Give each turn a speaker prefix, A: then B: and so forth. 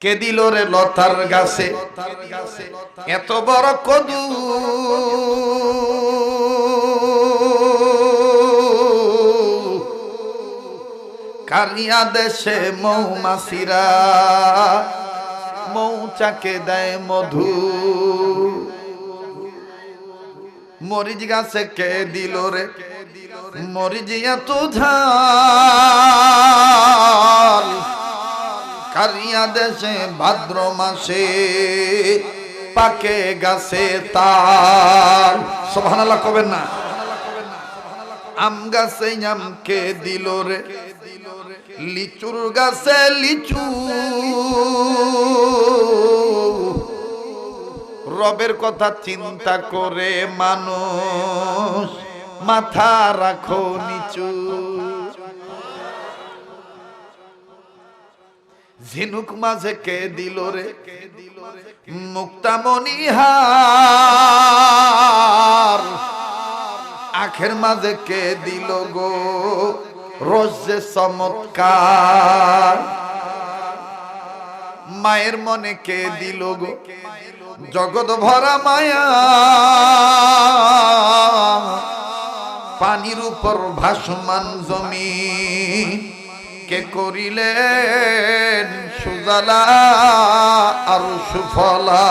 A: কে দিল রে লতার গাছে এত বড় কদু, কারিয়া দেশে মৌমাছিরা মৌচাকে দেয় মধু। মরিচ গাছে কে দিল রে মরিচ এত ঝাল, কারিয়া দেশে ভাদ্র মাসে পাকে গাছে তাল। সুবহানাল্লাহ কবেন না। আম গাছে আম কে দিল রে লিচুর গাছে লিচু, রবের কথা চিন্তা করে মানুষ মাথা রাখো নিচু। ঝিনুক মাঝে কে দিল রে মুক্তামণিহার, আখের মাঝে কে দিল গো রোজে চমৎকার। মায়ের মনে কে দিল গো জগৎ ভরা মায়া, পানির উপর ভাসমান জমিন কে করিলেন সুজলা আর সুফলা।